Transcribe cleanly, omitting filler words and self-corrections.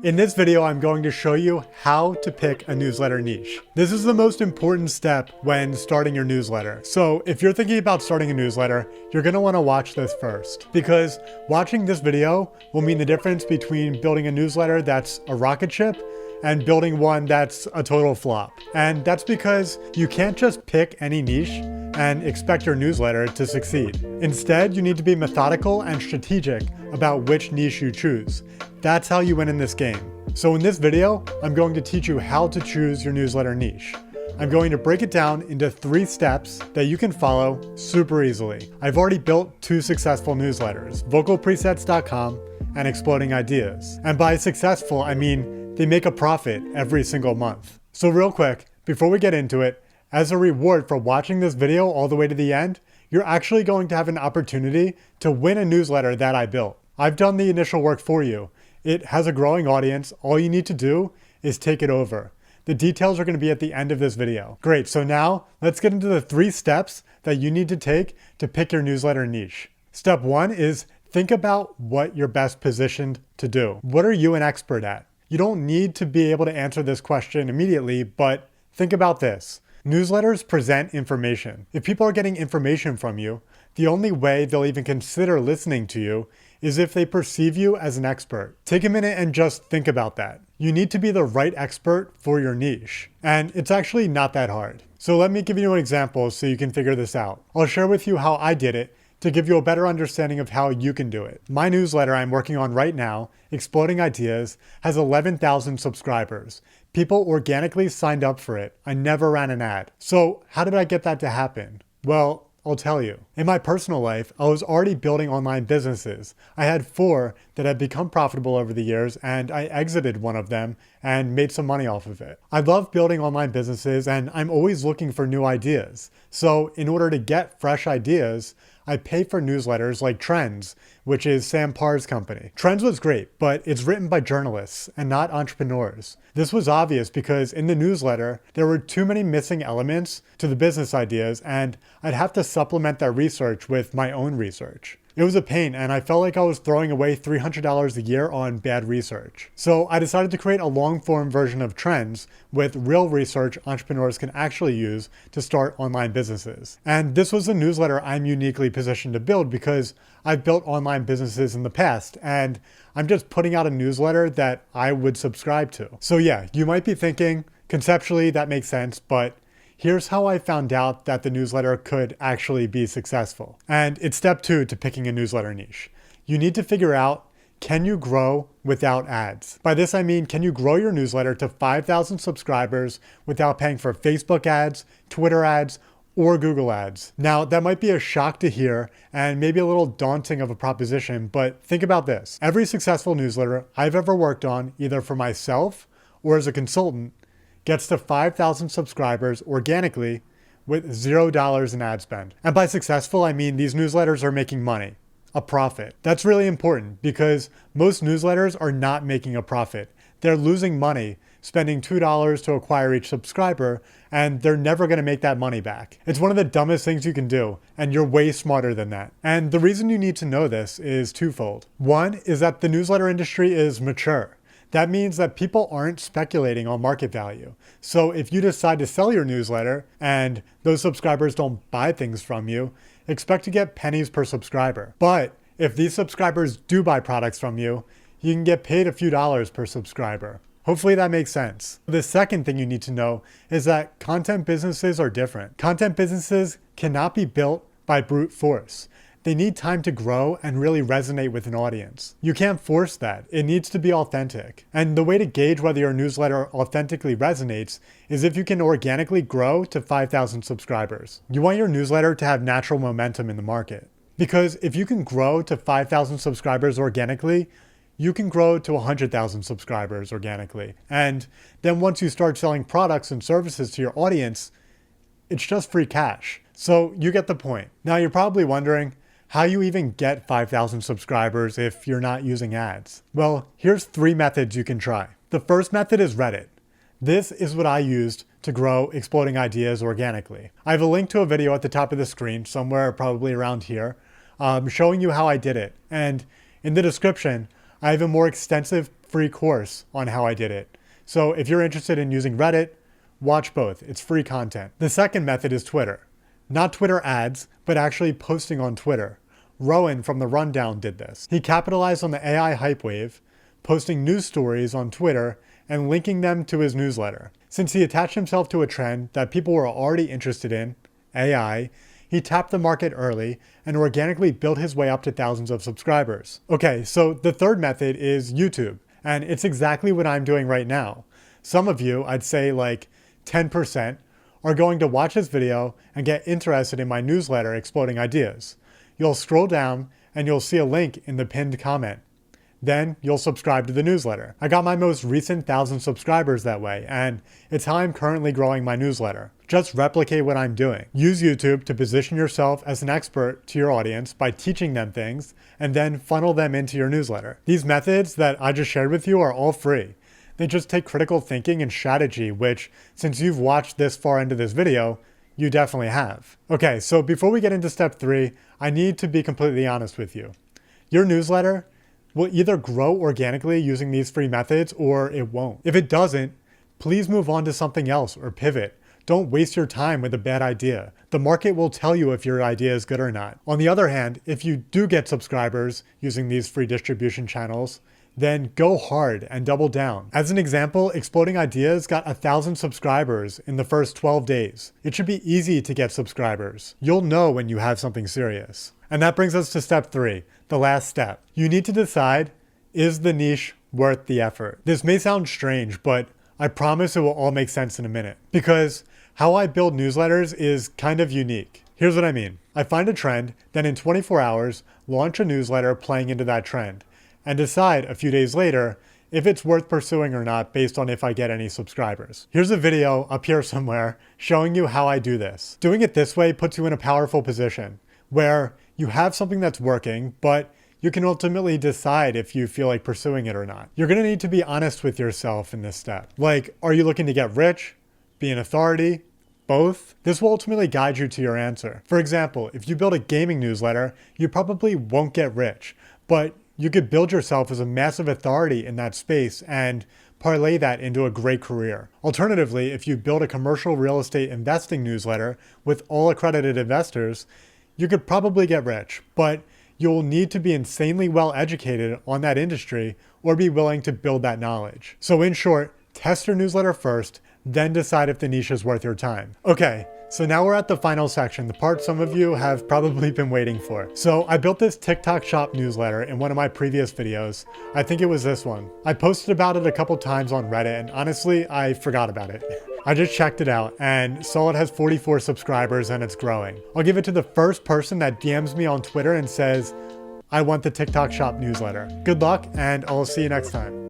In this video, I'm going to show you how to pick a newsletter niche. This is the most important step when starting your newsletter. So if you're thinking about starting a newsletter, you're going to want to watch this first, because watching this video will mean the difference between building a newsletter that's a rocket ship and building one that's a total flop. And that's because you can't just pick any niche and expect your newsletter to succeed. Instead, you need to be methodical and strategic about which niche you choose. That's how you win in this game. So in this video, I'm going to teach you how to choose your newsletter niche. I'm going to break it down into 3 steps that you can follow super easily. I've already built 2 successful newsletters, vocalpresets.com and Exploding Ideas. And by successful, I mean they make a profit every single month. So real quick, before we get into it, as a reward for watching this video all the way to the end, you're actually going to have an opportunity to win a newsletter that I built. I've done the initial work for you. It has a growing audience. All you need to do is take it over. The details are going to be at the end of this video. Great, so now let's get into the 3 steps that you need to take to pick your newsletter niche. Step 1 is think about what you're best positioned to do. What are you an expert at? You don't need to be able to answer this question immediately, but think about this. Newsletters present information. If people are getting information from you, the only way they'll even consider listening to you is if they perceive you as an expert. Take a minute and just think about that. You need to be the right expert for your niche, and it's actually not that hard. So let me give you an example so you can figure this out. I'll share with you how I did it to give you a better understanding of how you can do it. My newsletter I'm working on right now, Exploding Ideas, has 11,000 subscribers. People organically signed up for it. I never ran an ad. So how did I get that to happen? Well, I'll tell you. In my personal life, I was already building online businesses. I had 4 that had become profitable over the years, and I exited one of them and made some money off of it. I love building online businesses, and I'm always looking for new ideas. So in order to get fresh ideas, I pay for newsletters like Trends, which is Sam Parr's company. Trends was great, but it's written by journalists and not entrepreneurs. This was obvious because in the newsletter, there were too many missing elements to the business ideas, and I'd have to supplement that research with my own research. It was a pain, and I felt like I was throwing away $300 a year on bad research. So I decided to create a long-form version of Trends with real research entrepreneurs can actually use to start online businesses. And this was a newsletter I'm uniquely positioned to build because I've built online businesses in the past, and I'm just putting out a newsletter that I would subscribe to. So yeah, you might be thinking, conceptually that makes sense, but here's how I found out that the newsletter could actually be successful. And it's step 2 to picking a newsletter niche. You need to figure out, can you grow without ads? By this I mean, can you grow your newsletter to 5,000 subscribers without paying for Facebook ads, Twitter ads, or Google ads? Now, that might be a shock to hear and maybe a little daunting of a proposition, but think about this. Every successful newsletter I've ever worked on, either for myself or as a consultant, gets to 5,000 subscribers organically with $0 in ad spend. And by successful, I mean these newsletters are making money, a profit. That's really important because most newsletters are not making a profit. They're losing money, spending $2 to acquire each subscriber, and they're never gonna make that money back. It's one of the dumbest things you can do, and you're way smarter than that. And the reason you need to know this is twofold. One is that the newsletter industry is mature. That means that people aren't speculating on market value. So if you decide to sell your newsletter and those subscribers don't buy things from you, expect to get pennies per subscriber. But if these subscribers do buy products from you, you can get paid a few dollars per subscriber. Hopefully that makes sense. The second thing you need to know is that content businesses are different. Content businesses cannot be built by brute force. They need time to grow and really resonate with an audience. You can't force that. It needs to be authentic. And the way to gauge whether your newsletter authentically resonates is if you can organically grow to 5,000 subscribers. You want your newsletter to have natural momentum in the market. Because if you can grow to 5,000 subscribers organically, you can grow to 100,000 subscribers organically. And then once you start selling products and services to your audience, it's just free cash. So you get the point. Now you're probably wondering, how you even get 5,000 subscribers if you're not using ads? Well, here's 3 methods you can try. The first method is Reddit. This is what I used to grow Exploding Ideas organically. I have a link to a video at the top of the screen, somewhere probably around here, showing you how I did it. And in the description, I have a more extensive free course on how I did it. So if you're interested in using Reddit, watch both. It's free content. The second method is Twitter. Not Twitter ads, but actually posting on Twitter. Rowan from The Rundown did this. He capitalized on the AI hype wave, posting news stories on Twitter and linking them to his newsletter. Since he attached himself to a trend that people were already interested in, AI, he tapped the market early and organically built his way up to thousands of subscribers. Okay, so the third method is YouTube, and it's exactly what I'm doing right now. Some of you, I'd say like 10%, are going to watch this video and get interested in my newsletter, Exploding Ideas. You'll scroll down and you'll see a link in the pinned comment. Then you'll subscribe to the newsletter. I got my most recent 1,000 subscribers that way, and it's how I'm currently growing my newsletter. Just replicate what I'm doing. Use YouTube to position yourself as an expert to your audience by teaching them things, and then funnel them into your newsletter. These methods that I just shared with you are all free. They just take critical thinking and strategy, which, since you've watched this far into this video, you definitely have. Okay, so before we get into step 3, I need to be completely honest with you. Your newsletter will either grow organically using these free methods or it won't. If it doesn't, please move on to something else or pivot. Don't waste your time with a bad idea. The market will tell you if your idea is good or not. On the other hand, if you do get subscribers using these free distribution channels, then go hard and double down. As an example, Exploding Ideas got 1,000 subscribers in the first 12 days. It should be easy to get subscribers. You'll know when you have something serious. And that brings us to step 3, the last step. You need to decide, is the niche worth the effort? This may sound strange, but I promise it will all make sense in a minute. Because how I build newsletters is kind of unique. Here's what I mean. I find a trend, then in 24 hours, launch a newsletter playing into that trend, and decide a few days later if it's worth pursuing or not based on if I get any subscribers. Here's a video up here somewhere showing you how I do this. Doing it this way puts you in a powerful position where you have something that's working, but you can ultimately decide if you feel like pursuing it or not. You're gonna need to be honest with yourself in this step. Like, are you looking to get rich, be an authority, both? This will ultimately guide you to your answer. For example, if you build a gaming newsletter, you probably won't get rich, but you could build yourself as a massive authority in that space and parlay that into a great career. Alternatively, if you build a commercial real estate investing newsletter with all accredited investors, you could probably get rich, but you'll need to be insanely well educated on that industry or be willing to build that knowledge. So in short, test your newsletter first, then decide if the niche is worth your time. Okay, so now we're at the final section, the part some of you have probably been waiting for. So I built this TikTok shop newsletter in one of my previous videos. I think it was this one. I posted about it a couple times on Reddit, and honestly, I forgot about it. I just checked it out and saw it has 44 subscribers and it's growing. I'll give it to the first person that DMs me on Twitter and says, I want the TikTok shop newsletter. Good luck, and I'll see you next time.